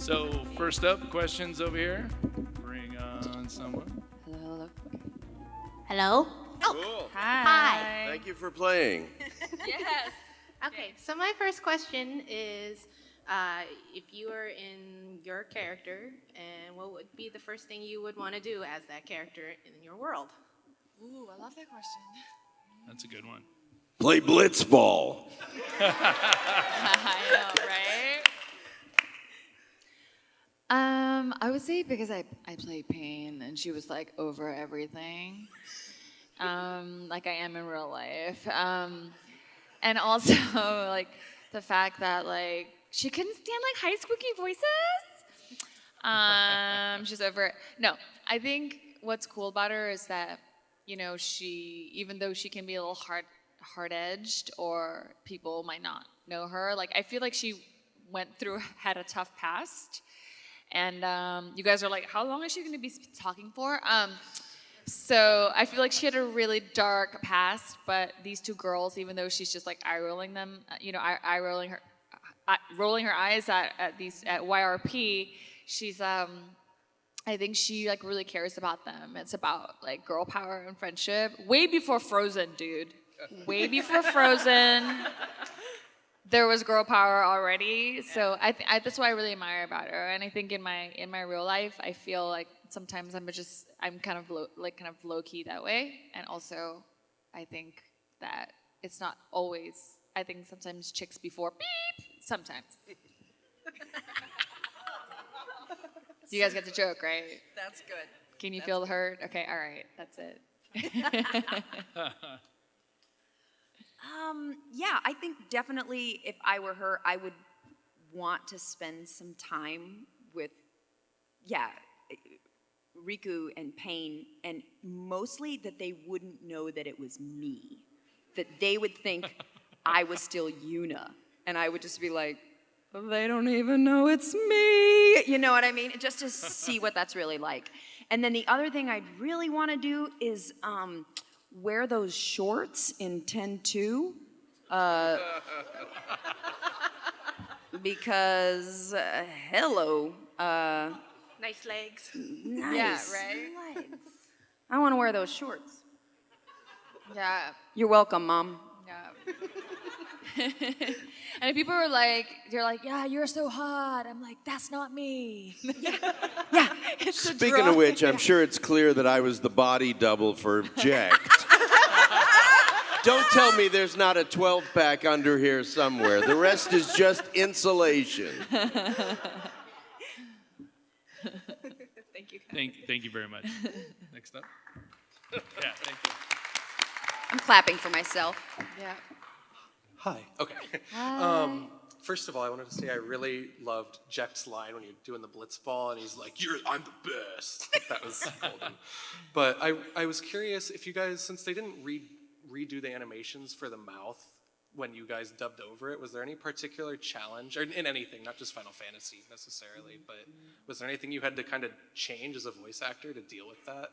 So first up, questions over here. Bring on someone. Hello. Hello? Cool. Hi. Thank you for playing. Yes. Okay, so my first question is if you were in your character, and what would be the first thing you would want to do as that character in your world? Ooh, I love that question. That's a good one. Play blitzball. I know, right? I would say because I play Pain and she was like over everything, like I am in real life, and also like the fact that like she couldn't stand like high squeaky voices. She's over it. No, I think what's cool about her is that she, even though she can be a little hard-edged or people might not know her, like I feel like she had a tough past. And you guys are like, how long is she going to be talking for? So I feel like she had a really dark past, but these two girls, even though she's just like eye-rolling them, rolling her eyes at YRP, she's I think she like really cares about them. It's about like girl power and friendship. Way before Frozen, dude. Way before Frozen. There was girl power already, so that's what I really admire about her. And I think in my real life, I feel like sometimes I'm kind of low key that way. And also, I think that it's not always. I think sometimes chicks before beep. Sometimes. You guys get the joke, right? That's good. Can you feel the hurt? Okay, all right, that's it. Yeah, I think definitely if I were her, I would want to spend some time with, Riku and Pain, and mostly that they wouldn't know that it was me. That they would think I was still Yuna, and I would just be like, they don't even know it's me. You know what I mean? Just to see what that's really like. And then the other thing I'd really want to do is wear those shorts in 10-2. Because, hello. Nice legs. Nice. Yeah, right? Legs. I want to wear those shorts. Yeah. You're welcome, Mom. Yeah. And people are like, they're like, yeah, you're so hot. I'm like, that's not me. Yeah. Speaking of which, I'm sure it's clear that I was the body double for Jacked. Don't tell me there's not a 12-pack under here somewhere. The rest is just insulation. Thank you. Thank you very much. Next up. Yeah, thank you. I'm clapping for myself. Yeah. Hi. Okay. Hi. First of all, I wanted to say I really loved Jack's line when you're doing the blitzball, and he's like, I'm the best. That was golden. But I was curious if you guys, since they didn't redo the animations for the mouth when you guys dubbed over it, was there any particular challenge, or in anything, not just Final Fantasy necessarily, but was there anything you had to kind of change as a voice actor to deal with that?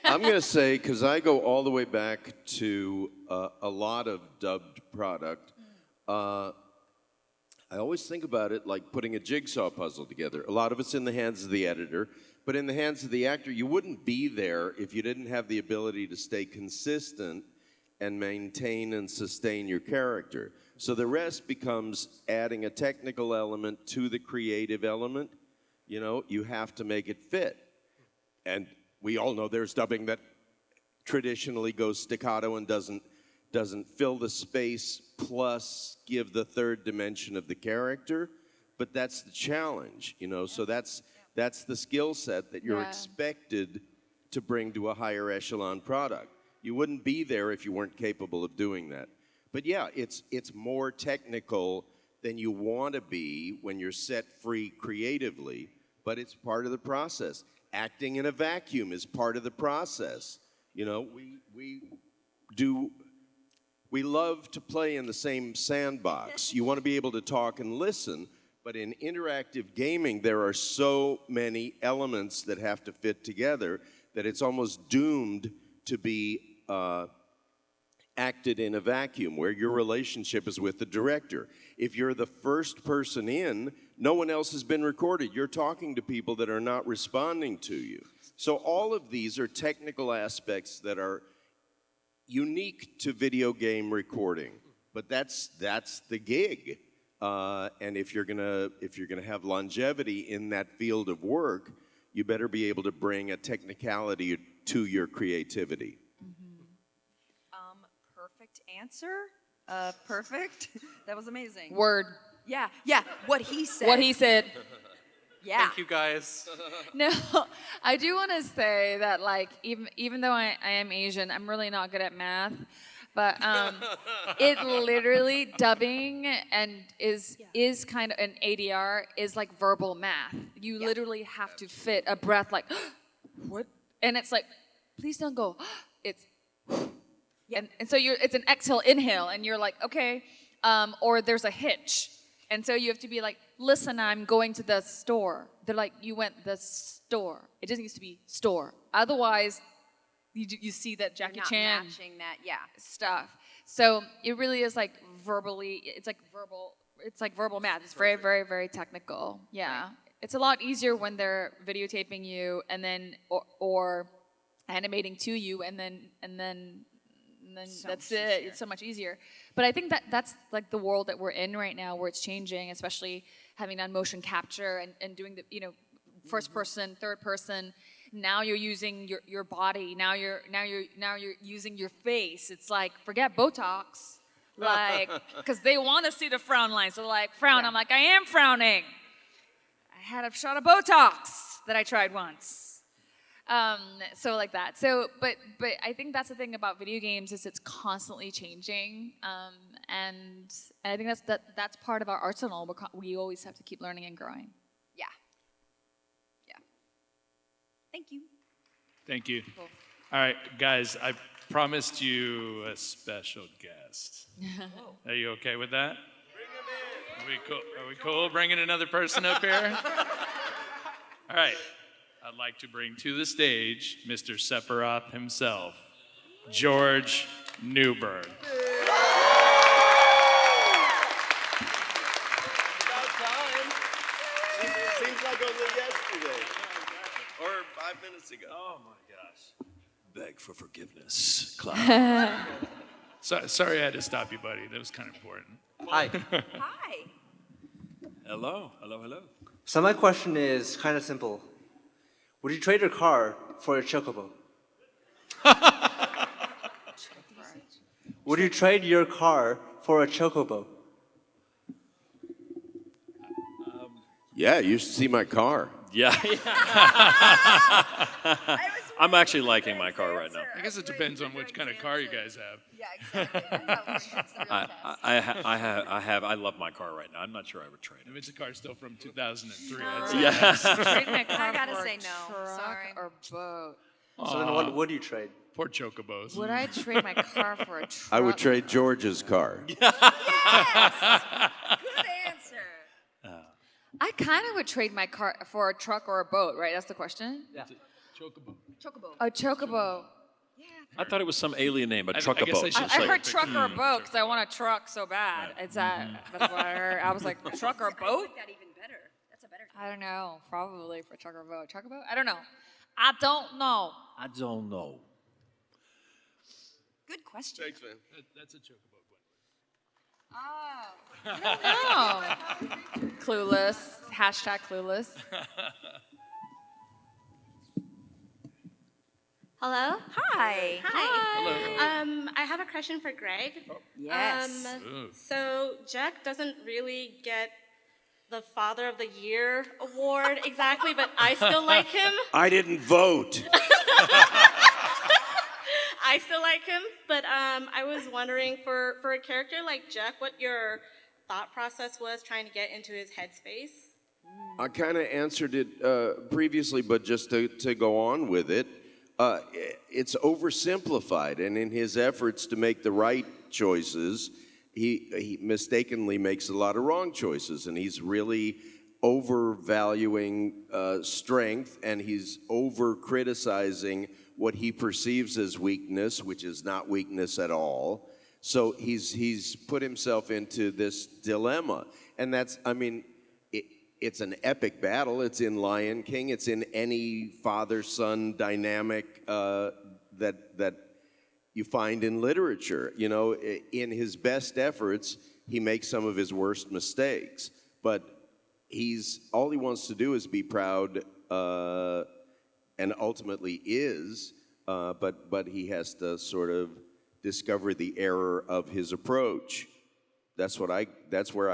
I'm going to say, because I go all the way back to a lot of dubbed product, I always think about it like putting a jigsaw puzzle together. A lot of it's in the hands of the editor, but in the hands of the actor, you wouldn't be there if you didn't have the ability to stay consistent and maintain and sustain your character. So the rest becomes adding a technical element to the creative element. You have to make it fit. And we all know there's dubbing that traditionally goes staccato and doesn't fill the space plus give the third dimension of the character, but that's the challenge, so that's the skill set that you're expected to bring to a higher echelon product. You wouldn't be there if you weren't capable of doing that. But yeah, it's more technical than you want to be when you're set free creatively, but it's part of the process. Acting in a vacuum is part of the process. We love to play in the same sandbox. You want to be able to talk and listen, but in interactive gaming, there are so many elements that have to fit together that it's almost doomed to be acted in a vacuum, where your relationship is with the director. If you're the first person in, no one else has been recorded. You're talking to people that are not responding to you. So all of these are technical aspects that are unique to video game recording, but that's the gig. And if you're gonna have longevity in that field of work, you better be able to bring a technicality to your creativity. Perfect answer. Perfect. That was amazing. Word. Yeah. What he said. What he said. Yeah. Thank you guys. No, I do want to say that, like, even though I am Asian, I'm really not good at math. But it literally, dubbing and is kind of an ADR is like verbal math. You literally have to fit a breath like, what? And it's like, please don't go. It's, and so it's an exhale, inhale, and you're like, okay. Or there's a hitch. And so you have to be like, listen, I'm going to the store. They're like, you went the store. It doesn't used to be store. Otherwise, you see that Jackie Not Chan matching that. Yeah. stuff. So it really is like it's like verbal math. It's very, very, very technical. Yeah. Right. It's a lot easier when they're videotaping you and then or animating to you and then so that's it. Easier. It's so much easier. But I think that's like the world that we're in right now, where it's changing, especially having done motion capture and doing the first person, third person. Now you're using your body. Now you're using your face. It's like, forget Botox, like, because they want to see the frown line. So like, frown. Yeah. I'm like, I am frowning. I had a shot of Botox that I tried once. So like that. So, but I think that's the thing about video games is it's constantly changing, and I think that's part of our arsenal. We always have to keep learning and growing. Yeah. Thank you. Thank you. Cool. All right, guys, I promised you a special guest. Are you okay with that? Bring him in. Are we cool bringing another person up here? All right. I'd like to bring to the stage Mr. Sephiroth himself, George Newbern. About time. It seems like only yesterday. Or 5 minutes ago. Oh my gosh. Beg for forgiveness, Cloud. Sorry I had to stop you, buddy. That was kind of important. Hi. Hi. Hello. So my question is kind of simple. Would you trade your car for a chocobo? Would you trade your car for a chocobo? Yeah, you should see my car. Yeah. I'm actually liking my car right now. I guess it depends on which kind of car you guys have. Yeah, exactly. I love my car right now. I'm not sure I would trade If it. it's a car still from 2003, No. I'd say Yes. Trade my car I gotta for say a no. truck Sorry. or boat. So then what would you trade? Poor Chocobos. Would I trade my car for a truck? I would trade George's car. Good answer. I kind of would trade my car for a truck or a boat, right? That's the question? Yeah. Chocobo. Chocobo. A chocobo. I thought it was some alien name, a I guess truckaboat. I should I say- heard truck or a boat because I want a truck so bad. It's that's what I heard. I was like, truck or a boat? That even better. That's a better. I don't know. Probably for truck or boat. Truck or boat? I don't know. I don't know. I don't know. Good question. Thanks, man. That's a Chocobo. Oh. I don't know. Clueless. Hashtag clueless. Hello? Hi. Hi. I have a question for Greg. Yes. So Jack doesn't really get the Father of the Year award exactly, but I still like him. I didn't vote. I still like him, but I was wondering for a character like Jack, what your thought process was trying to get into his headspace. I kind of answered it previously, but just to go on with it, it's oversimplified, and in his efforts to make the right choices, he mistakenly makes a lot of wrong choices, and he's really overvaluing strength, and he's over-criticizing what he perceives as weakness, which is not weakness at all. So he's put himself into this dilemma. And that's, I mean, it's an epic battle. It's in Lion King. It's in any father-son dynamic that you find in literature. You know, in his best efforts, he makes some of his worst mistakes. But all he wants to do is be proud, and ultimately is. But he has to sort of discover the error of his approach. That's where I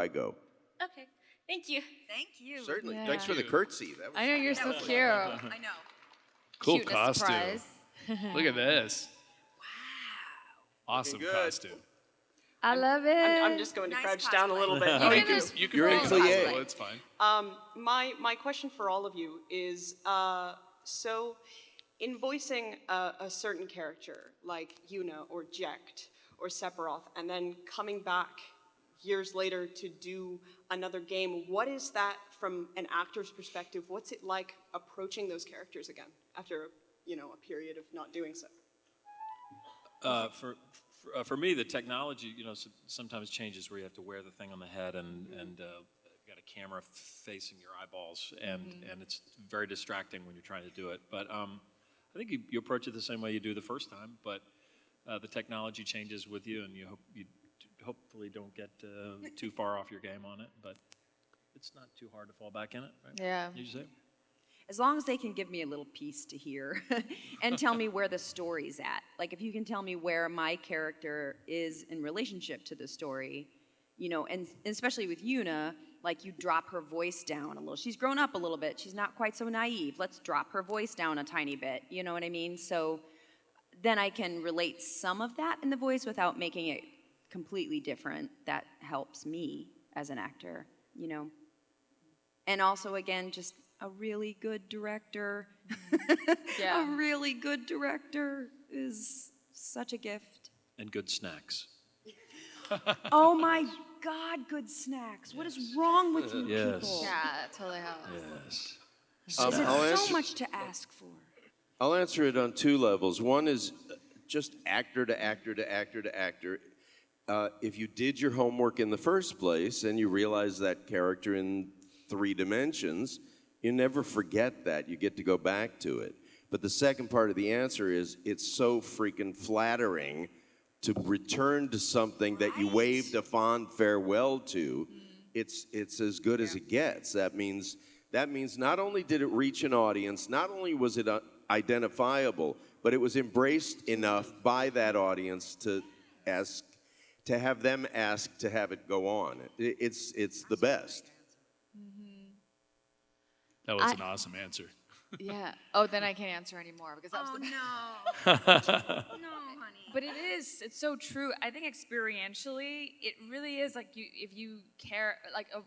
go. Okay, thank you. Thank you. Certainly. Yeah. Thanks for the curtsy. That was I know you're so cute. I know. Cool Cuteness costume. surprise. Look at this. Wow. Awesome Looking good. costume. I love it. I'm just going to Nice crouch down a cosplay. little bit. You Thank can you. just You can You're in roll plie. it, so it's fine. My question for all of you is, so in voicing a certain character, like Yuna or Jekt or Sephiroth, and then coming back years later to do another game, what is that from an actor's perspective? What's it like approaching those characters again after, a period of not doing so? For me, the technology, sometimes changes where you have to wear the thing on the head and got a camera facing your eyeballs, and it's very distracting when you're trying to do it. But I think you approach it the same way you do the first time, but the technology changes with you, and you hopefully don't get too far off your game on it. But it's not too hard to fall back in it, right? Yeah. You say? As long as they can give me a little piece to hear and tell me where the story's at. Like, if you can tell me where my character is in relationship to the story, and especially with Yuna, like, you drop her voice down a little. She's grown up a little bit. She's not quite so naive. Let's drop her voice down a tiny bit. You know what I mean? So then I can relate some of that in the voice without making it completely different. That helps me as an actor, And also, again, just a really good director. Yeah. A really good director is such a gift. And good snacks. Oh my God, good snacks. What is wrong with you Yes. people? Yeah, that totally helps. Yes. Is I'll it so answer- much to ask for? I'll answer it on two levels. One is just actor to actor to actor to actor. If you did your homework in the first place and you realize that character in 3 dimensions, you never forget that. You get to go back to it. But the second part of the answer is it's so freaking flattering to return to something that you waved a fond farewell to. It's as good as it gets. That means not only did it reach an audience, not only was it identifiable, but it was embraced enough by that audience to have them ask to have it go on. It's the best. That was an awesome answer. Yeah. Oh, then I can't answer anymore because that was the No, honey. But it's so true. I think experientially, it really is like if you care, like a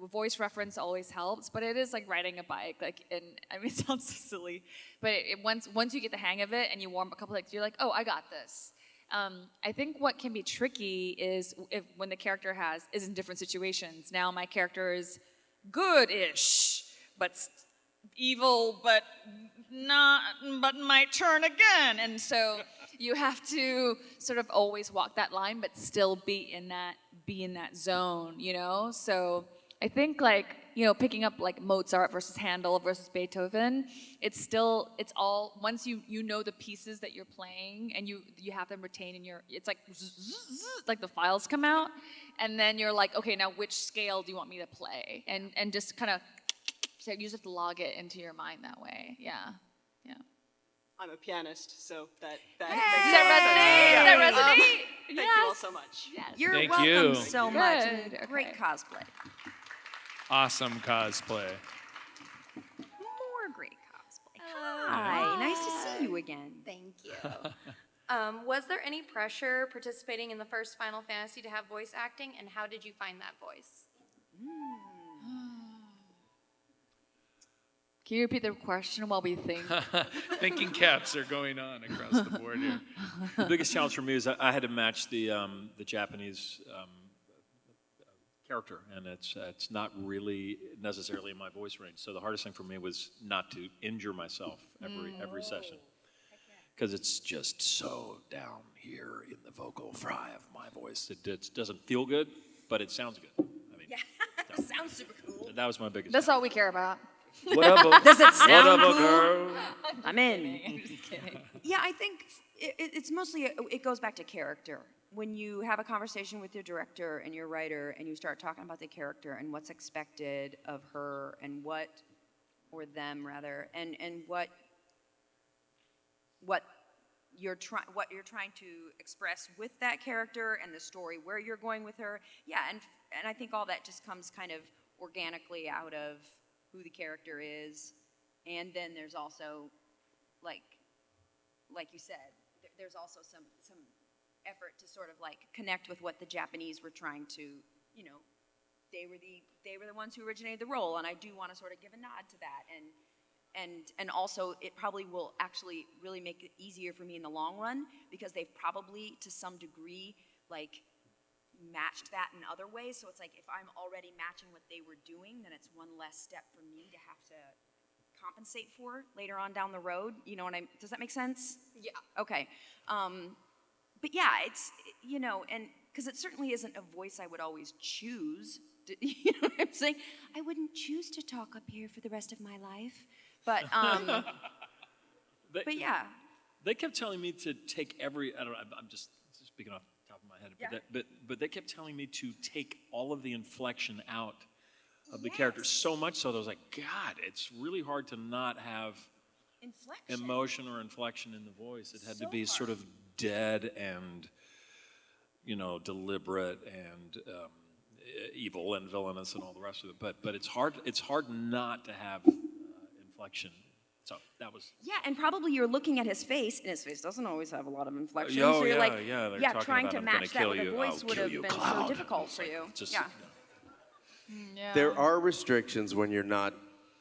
voice reference always helps, but it is like riding a bike. Like, and I mean, it sounds so silly, but once you get the hang of it and you warm a couple, you're like, oh, I got this. I think what can be tricky is when the character is in different situations. Now my character is good-ish, but evil, but not, but might turn again. And so you have to sort of always walk that line, but still be in that zone, So I think picking up like Mozart versus Handel versus Beethoven, it's all, once you know the pieces that you're playing and you have them retained in it's like, like the files come out, and then you're like, okay, now which scale do you want me to play? And just kind of, you just have to log it into your mind that way. Yeah. I'm a pianist, so that Does that resonate? Thank you all so much. Yes. You're Thank welcome you. so much. Good, And great okay. cosplay. Awesome cosplay. More great cosplay. Hi, nice to see you again. Thank you. Was there any pressure participating in the first Final Fantasy to have voice acting, and how did you find that voice? Can you repeat the question while we think? Thinking caps are going on across the board here. The biggest challenge for me is I had to match the Japanese character, and it's not really necessarily in my voice range. So the hardest thing for me was not to injure myself every session, because it's just so down here in the vocal fry of my voice. It doesn't feel good, but it sounds good. I mean, Yeah, sounds super cool. that was my biggest. That's all we care about. Whatever. Does it sound Whatever, cool? girl. I'm in. I'm just kidding. Yeah, I think it's mostly, it goes back to character. When you have a conversation with your director and your writer and you start talking about the character and what's expected of her and what, or them rather, and what you're trying to express with that character and the story where you're going with her. Yeah, and I think all that just comes kind of organically out of who the character is. And then there's also, like you said, there's also some effort to sort of like connect with what the Japanese were trying to, you know, they were the ones who originated the role, and I do want to sort of give a nod to that. And also it probably will actually really make it easier for me in the long run, because they've probably to some degree like matched that in other ways. So it's like if I'm already matching what they were doing, then it's one less step for me to have to compensate for later on down the road. You know what does that make sense? Yeah. Okay. But yeah, it's, you know, and because it certainly isn't a voice I would always choose. You know what I'm saying? I wouldn't choose to talk up here for the rest of my life. But, but yeah. They kept telling me to take I'm just speaking off the top of my head, Yeah. but they kept telling me to take all of the inflection out of the character, so much so that I was like, God, it's really hard to not have inflection, emotion or inflection in the voice. It had to be hard. sort of dead and, you know, deliberate and evil and villainous and all the rest of it. But it's hard not to have inflection. So that was. Yeah, and probably you're looking at his face, and his face doesn't always have a lot of inflection. Oh, so you're yeah, like, yeah. They're talking trying about, to "I'm gonna match that kill with a you. voice I'll would kill have you, been clown." so difficult It's for like, you. just, Yeah. Yeah. There are restrictions when you're not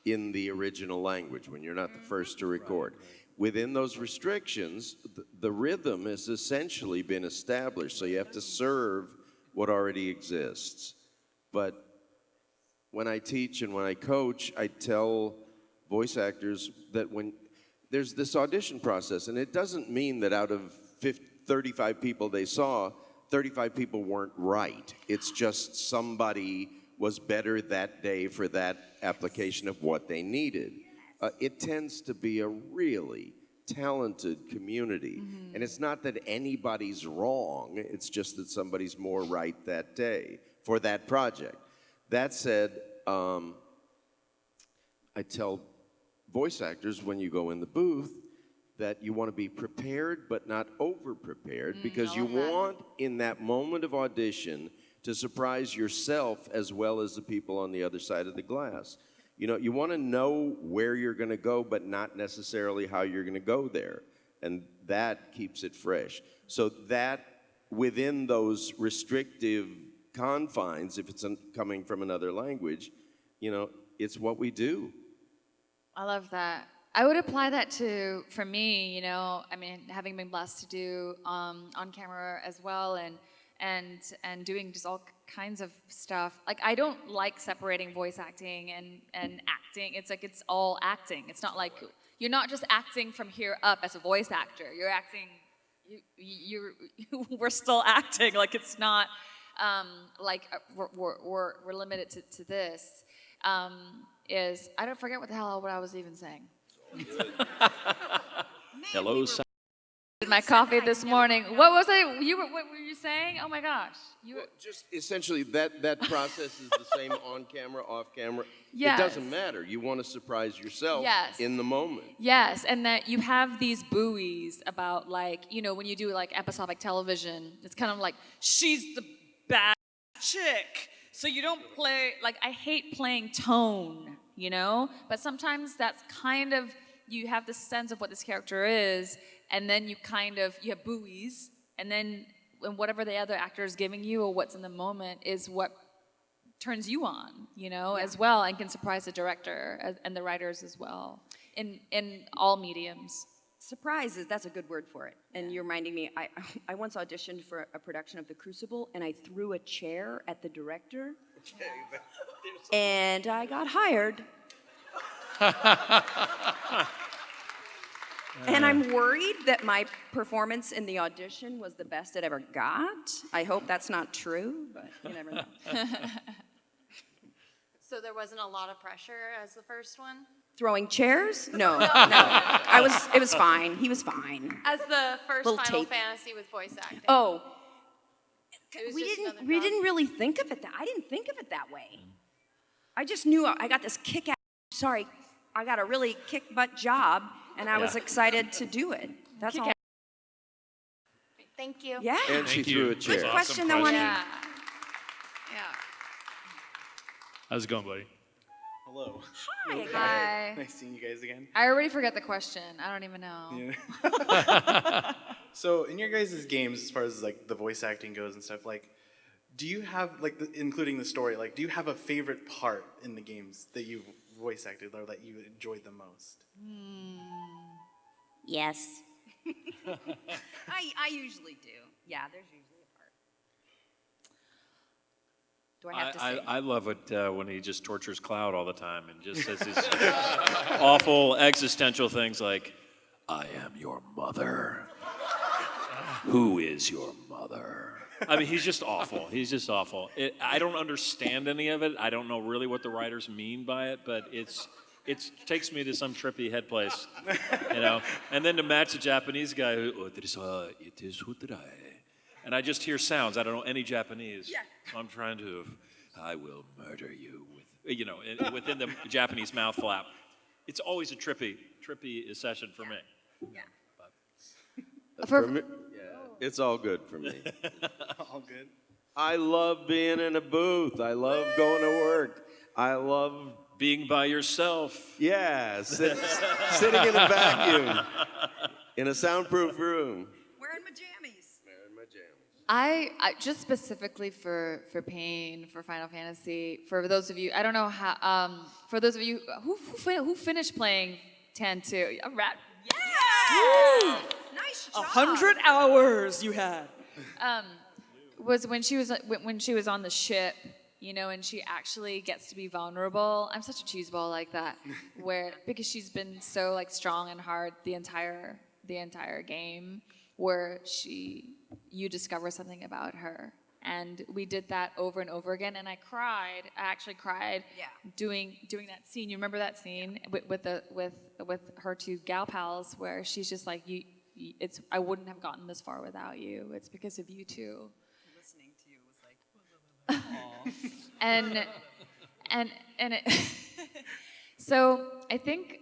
in the original language, when you're not the first to record. Within those restrictions, the rhythm has essentially been established, so you have to serve what already exists. But when I teach and when I coach, I tell voice actors that when there's this audition process, and it doesn't mean that out of 35 people they saw, 35 people weren't right. It's just somebody was better that day for that application of what they needed. It tends to be a really talented community. Mm-hmm. And it's not that anybody's wrong, it's just that somebody's more right that day for that project. That said, I tell voice actors when you go in the booth that you want to be prepared but not over-prepared, because you want in that moment of audition to surprise yourself as well as the people on the other side of the glass. You know, you want to know where you're going to go, but not necessarily how you're going to go there. And that keeps it fresh. So that, within those restrictive confines, if it's coming from another language, you know, it's what we do. I love that. I would apply that to, for me, you know, I mean, having been blessed to do on camera as well, and doing just all kinds of stuff. Like, I don't like separating voice acting and acting. It's like it's all acting. It's not like you're not just acting from here up as a voice actor. You're acting. We're still acting. Like, it's not like we're limited to this. Is I don't forget what I was even saying. Hello, My coffee this morning. What was it? What were you saying? Oh my gosh. Just essentially that process is the same on camera, off camera. Yes. It doesn't matter. You want to surprise yourself in the moment. Yes, and that you have these buoys about, like, you know, when you do like episodic television, it's kind of like, she's the bad chick. So you don't play, like, I hate playing tone, you know? But sometimes that's kind of, you have the sense of what this character is, and then you have buoys, and then whatever the other actor is giving you or what's in the moment is what turns you on, you know, as well, and can surprise the director and the writers as well, in all mediums. Surprises, that's a good word for it. And you're reminding me, I once auditioned for a production of The Crucible, and I threw a chair at the director, and I got hired. And I'm worried that my performance in the audition was the best it ever got. I hope that's not true, but you never know. So there wasn't a lot of pressure as the first one? Throwing chairs? No. It was fine. He was fine. As the first Little Final tape. Fantasy with voice acting. Oh, It was we just didn't another we job. didn't really think of it that. I didn't think of it that way. I just knew I got this kick ass. Sorry, I got a really kick butt job, and I was excited to do it. That's all. Thank you. Yeah. And she Thank you. threw a chair. Good Awesome question, though, honey. Yeah. Yeah. How's it going, buddy? Hello. Hi. Hi. Nice seeing you guys again. I already forget the question. I don't even know. Yeah. So in your guys' games, as far as like the voice acting goes and stuff, like, do you have like, including the story, like, do you have a favorite part in the games that you've voice acted or that you enjoyed the most? Yes. I usually do. Yeah, there's usually a part. Do I have to say? I love it when he just tortures Cloud all the time and just says these awful existential things like, I am your mother. Who is your mother? I mean, he's just awful. He's just awful. I don't understand any of it. I don't know really what the writers mean by it, but it takes me to some trippy head place, you know. And then to match a Japanese guy who, and I just hear sounds. I don't know any Japanese. Yeah. So I'm trying to, I will murder you with, you know, within the Japanese mouth flap. It's always a trippy session for me. Yeah. For me, it's all good for me. All good. I love being in a booth. I love going to work. I love being by yourself. Yeah, sitting in a vacuum, in a soundproof room. Wearing my jammies. I just specifically for Pain, for Final Fantasy, for those of you, I don't know how, for those of you who finished playing 10-2, a rat. Yeah! Nice job. 100 hours you had. Was when she was on the ship, you know, and she actually gets to be vulnerable. I'm such a cheeseball like that, because she's been so like strong and hard the entire game, where you discover something about her. And we did that over and over again, and I actually cried doing that scene. You remember that scene with her two gal pals, where she's just like, I wouldn't have gotten this far without you. It's because of you two. Listening to you was like, and it so I think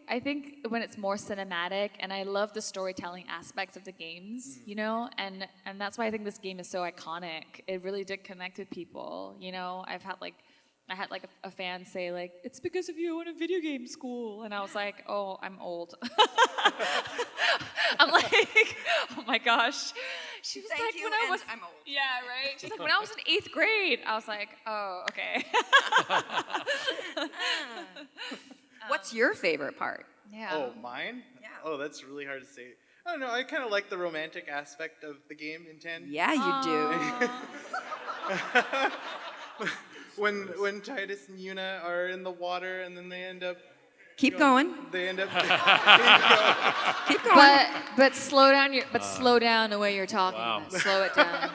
when it's more cinematic, and I love the storytelling aspects of the games, you know, and that's why I think this game is so iconic. It really did connect with people, you know. I had a fan say like, it's because of you I went to video game school, and I was like, oh, I'm old. I'm like, oh my gosh. She was Thank like, you, when I was, I'm old. yeah, right. She's like, when I was in 8th grade, I was like, oh, okay. What's your favorite part? Yeah. Oh, mine? Yeah. Oh, that's really hard to say. I don't know. I kind of like the romantic aspect of the game in 10. Yeah, you do. When Titus and Yuna are in the water and then they end up. Keep going. They end up. Keep going. But slow down the way you're talking. Wow. Slow it down.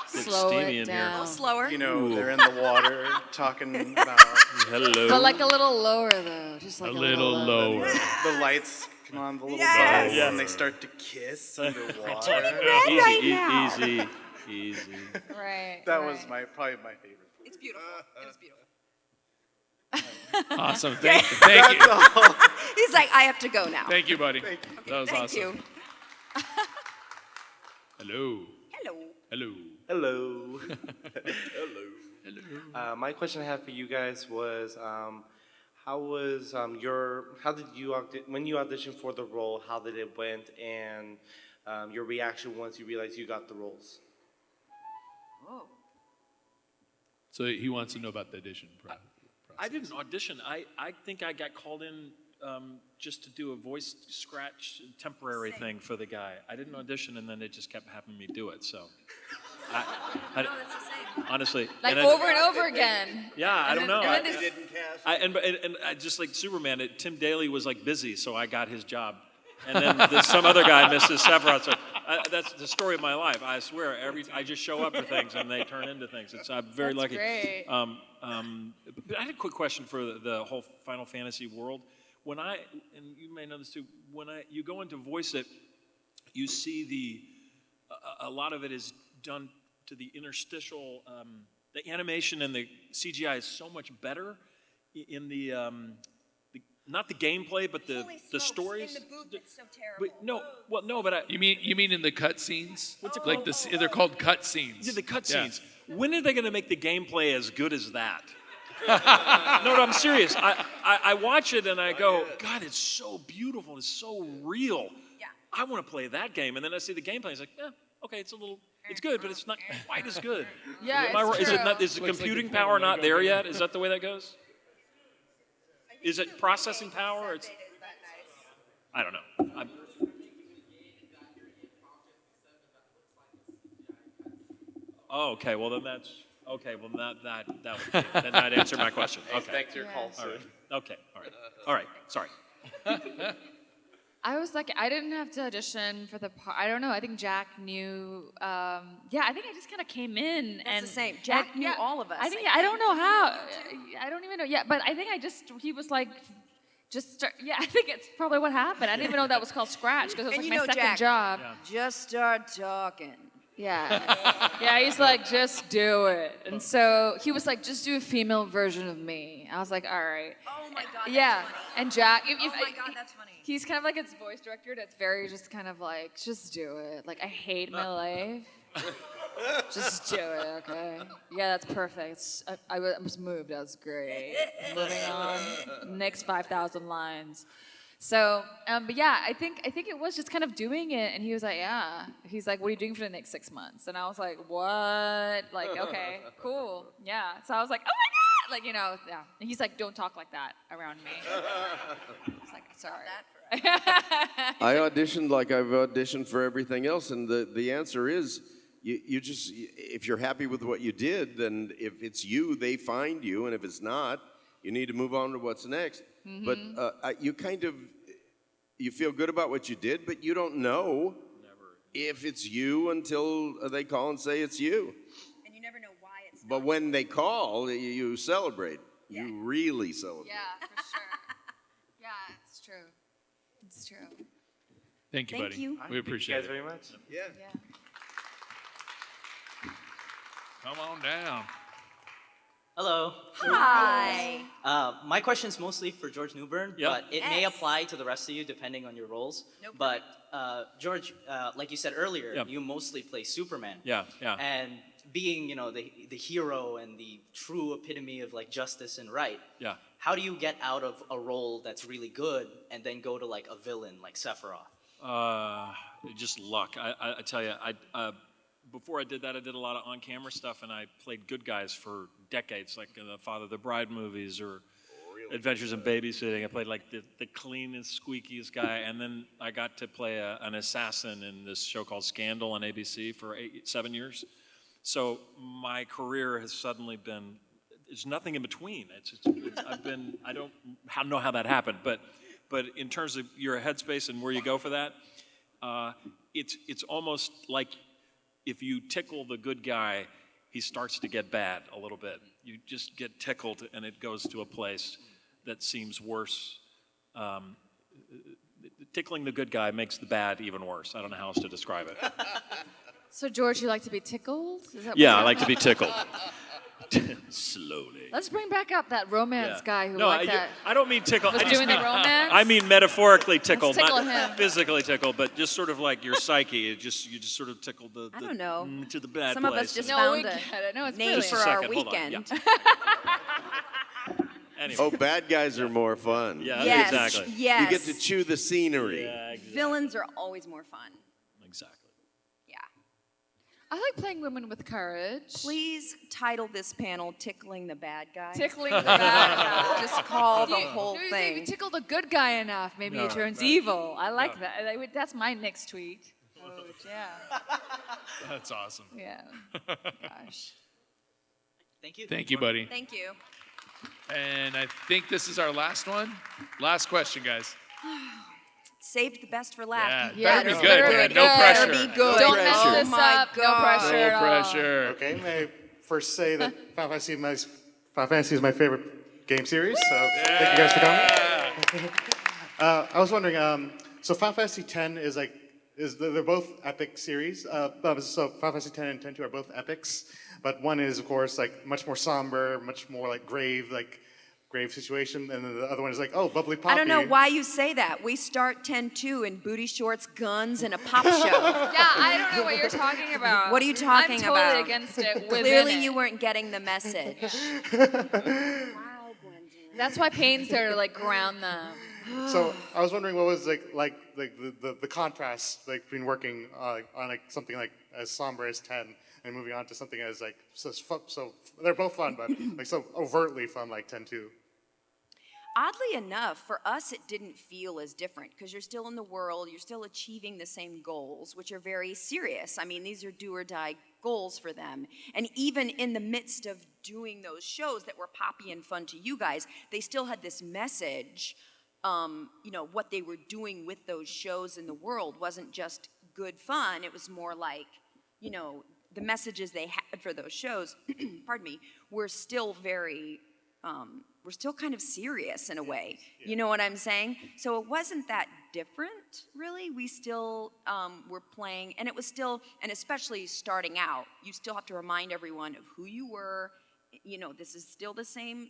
Slow steamy it in here. down. A little slower. You know, they're in the water talking about. Hello. But like a little lower though, just like a little lower. The lights come on, the little Yes. bubbles, and they start to kiss underwater. Easy. Right. That was probably my favorite. It's beautiful. It is beautiful. Awesome. Thank you. He's like, I have to go now. Thank you, buddy. Thank you. That was Thank awesome. you. Hello. Hello. Hello. Hello. Hello. My question I had for you guys was, how did you when you auditioned for the role? How did it went, and your reaction once you realized you got the roles? Oh. So he wants to know about the audition process. I didn't audition. I think I got called in just to do a voice scratch temporary thing for the guy. I didn't audition, and then they just kept having me do it. So, honestly, Like over and over again. Yeah, I don't know. And then And I just like Superman, Tim Daly was like busy, so I got his job. And then some other guy misses Sephiroth. So, that's the story of my life. I swear, I just show up for things and they turn into things. I'm very lucky. Great. But I had a quick question for the whole Final Fantasy world. And you may know this too, you go into voice it, you see a lot of it is done to the interstitial, the animation and the CGI is so much better in the not the gameplay, but the stories. In the booth, it's so terrible. But You mean in the cutscenes? What's it called? They're called cutscenes. Yeah, the cutscenes. Yeah. When are they going to make the gameplay as good as that? No, I'm serious. I watch it and I go, God, it's so beautiful. It's so real. Yeah. I want to play that game. And then I see the gameplay. It's like, okay, it's good, but it's not quite as good. Yeah, Is the computing power not there yet? Is that the way that goes? Is it processing power? I don't know. Okay. Well, then that's okay. Well, then that answered my question. Okay. Expect your call soon. All right. Okay. All right. Sorry. I was like, I didn't have to audition for the part. I don't know. I think Jack knew. I think I just kind of came in. That's the same. Jack knew all of us. I think I don't know how. I don't even know. Yeah, but I think he was like, just start. Yeah, I think it's probably what happened. I didn't even know that was called Scratch because it was like my second Jack, job. Yeah. Just start talking. Yeah. He's like, just do it. And so he was like, just do a female version of me. I was like, all right. Oh my God. Yeah. That's funny. And Jack. Oh my God, that's funny. He's kind of like his voice director that's very just kind of like, just do it. Like, I hate my life. Just do it, okay? Yeah, that's perfect. I was moved. That was great. Moving on. Next 5,000 lines. So, but yeah, I think it was just kind of doing it, and he was like, yeah. He's like, what are you doing for the next 6 months? And I was like, what? Like, okay, cool, yeah. So I was like, oh my God, like, yeah. And he's like, don't talk like that around me. I was like, sorry. I auditioned like I've auditioned for everything else, and the answer is, you just, if you're happy with what you did, then if it's you, they find you, and if it's not, you need to move on to what's next. Mm-hmm. But you feel good about what you did, but you don't know if it's you until they call and say it's you. And you never know why it's But when they call, you celebrate. Yeah. You really celebrate. Yeah, for sure. Yeah, it's true. It's true. Thank you, buddy. You. We appreciate it. Thank you guys very much. Yeah. Come on down. Hello. Hi. My question is mostly for George Newbern, but it may apply to the rest of you depending on your roles. Nope. But George, like you said earlier, you mostly play Superman. Yeah. And being, the hero and the true epitome of like justice and right. Yeah. How do you get out of a role that's really good and then go to like a villain like Sephiroth? Just luck. I tell you, before I did that, I did a lot of on-camera stuff, and I played good guys for decades, like in the Father of the Bride movies or Adventures in Babysitting. I played like the cleanest, squeakiest guy, and then I got to play an assassin in this show called Scandal on ABC for 7 years. So my career has suddenly been, there's nothing in between. I don't know how that happened, but in terms of your headspace and where you go for that, it's almost like if you tickle the good guy, he starts to get bad a little bit. You just get tickled and it goes to a place that seems worse. Tickling the good guy makes the bad even worse. I don't know how else to describe it. So, George, you like to be tickled? Is that Yeah, I like to be tickled. Slowly. Let's bring back up that romance guy who I don't mean tickle. Was doing the romance? I mean metaphorically tickled, Let's tickle not him. physically tickled, but just sort of like your psyche. You just sort of tickled I don't know. to the bad Some place. of us just No, found we a get it. No, it's name brilliant. for Just a our second, hold on, weekend. Anyway. Oh, bad guys are more fun. Yeah, Yes, exactly. yes. You get to chew the scenery. Yeah, exactly. Villains are always more fun. Exactly. Yeah. I like playing women with courage. Please title this panel "Tickling the Bad Guy." Tickling the bad guy. Just call the You- whole no, you thing. If you tickle the good guy enough, maybe No, he turns right. evil. I like that. That's my next tweet. Yeah. That's awesome. Yeah. Gosh. Thank you. Thank you, buddy. Thank you. And I think this is our last one. Last question, guys. Saved the best for last. Yeah, better be it's good, better man. be No good. pressure. Better be good. Don't mess Oh this my up. No God. pressure at No all. pressure. Okay, may I first say that Final Fantasy is my favorite game series, so thank you guys for coming. I was wondering, so Final Fantasy X they're both epic series. So Final Fantasy X and X-2 are both epics, but one is of course like much more somber, much more like grave situation, and then the other one is like, oh, bubbly poppy. I don't know why you say that. We start 10-2 in booty shorts, guns, and a pop show. Yeah, I don't know what you're talking about. What are you talking I'm totally about? against it. Within Clearly, it. you weren't getting the message. That's why Payne's there to like ground them. So I was wondering what was the contrast between working on something like as somber as 10 and moving on to something as so they're both fun, but like so overtly fun like 10-2. Oddly enough, for us, it didn't feel as different because you're still in the world, you're still achieving the same goals, which are very serious. I mean, these are do or die goals for them. And even in the midst of doing those shows that were poppy and fun to you guys, they still had this message. What they were doing with those shows in the world wasn't just good fun. It was more like, the messages they had for those shows, pardon me, were still very, we're still kind of serious in a way. You know what I'm saying? So it wasn't that different, really. We still were playing, and it was still, and especially starting out, you still have to remind everyone of who you were. This is still the same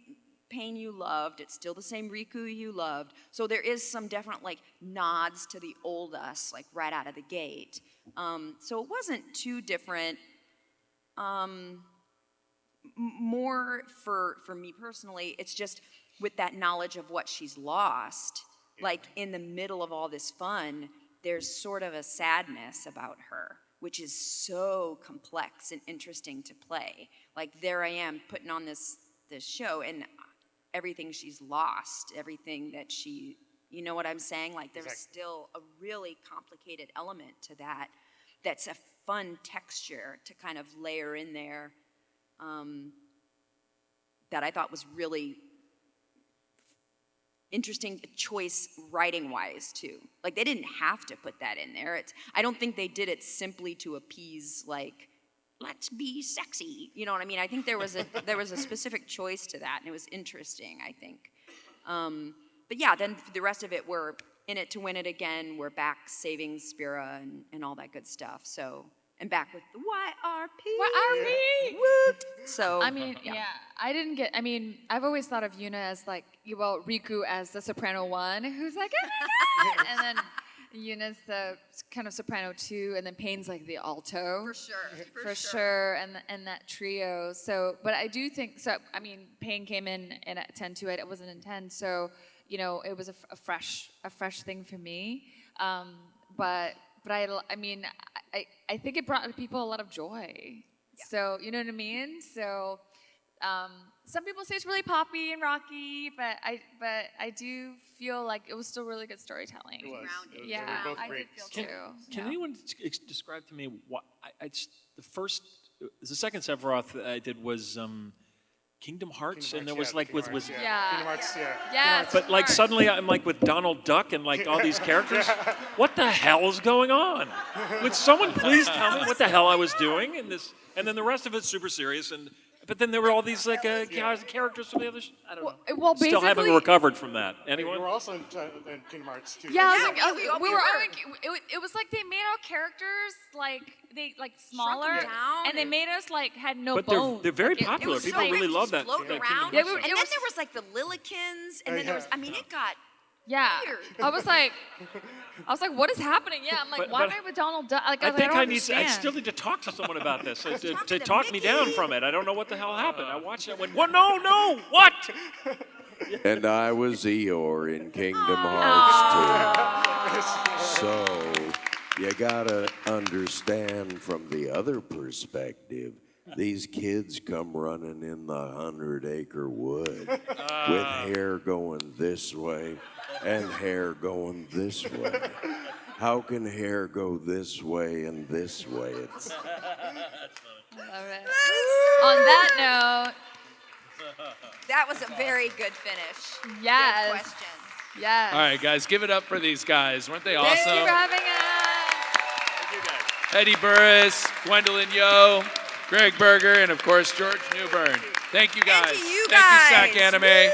Pain you loved. It's still the same Riku you loved. So there is some definite nods to the old us, right out of the gate. So it wasn't too different. More for me personally, it's just with that knowledge of what she's lost, in the middle of all this fun, there's sort of a sadness about her, which is so complex and interesting to play. There I am putting on this show, and everything she's lost, everything that she, you know what I'm saying? There's still a really complicated element to that that's a fun texture to kind of layer in there. That I thought was really interesting choice writing-wise, too. They didn't have to put that in there. I don't think they did it simply to appease, let's be sexy. You know what I mean? I think there was a specific choice to that, and it was interesting, I think. But yeah, then the rest of it, we're in it to win it again. We're back saving Spira and all that good stuff. So... and back with the YRP. YRP! Woot! So, I've always thought of Yuna as Riku as the soprano 1, who's like, and then Yuna's the kind of soprano 2, and then Payne's the alto. For sure. And that trio. So, but I do think, Payne came in at 10-2, it wasn't in 10, so, it was a fresh thing for me. But I think it brought people a lot of joy. Yeah. So, you know what I mean? So, some people say it's really poppy and rocky, but I do feel like it was still really good storytelling. It was. Yeah, They were both I great. did feel too. Can anyone describe to me what the second Sephiroth I did was Kingdom Hearts, and there was Kingdom Hearts, Yeah. Kingdom Hearts, yeah. Yeah, but suddenly I'm with Donald Duck and all these characters. What the hell is going on? Would someone please tell me what the hell I was doing in this? And then the rest of it's super serious, but then there were all these characters from the other. I don't know. Well, Still haven't recovered from that. Anyone? You were also in Kingdom Hearts too. Yeah, we were. It was they made our characters smaller, and they made us had no But bones. they're very popular. People really love that. Float that around. Kingdom Hearts And then there was the Lillykins, and then there was. It got. Yeah, weird. I was like, what is happening? Yeah, I'm why am I with Donald Duck? I think don't I still need to talk to someone about this to talk me down from it. I don't know what the hell happened. I watched it and went, what? No, what? And I was Eeyore in Kingdom Hearts 2. So you gotta understand from the other perspective. These kids come running in the 100-acre wood with hair going this way and hair going this way. How can hair go this way and this way? Love it. On that note, that was a very good finish. Yes. Good question. Yes. All right, guys, give it up for these guys. Weren't they Thank awesome? you for having us. Eddie Burris, Gwendoline Yeo, Greg Berger, and of course, George Newbern. Thank you guys. Thank you Thank you, guys. SAC Anime.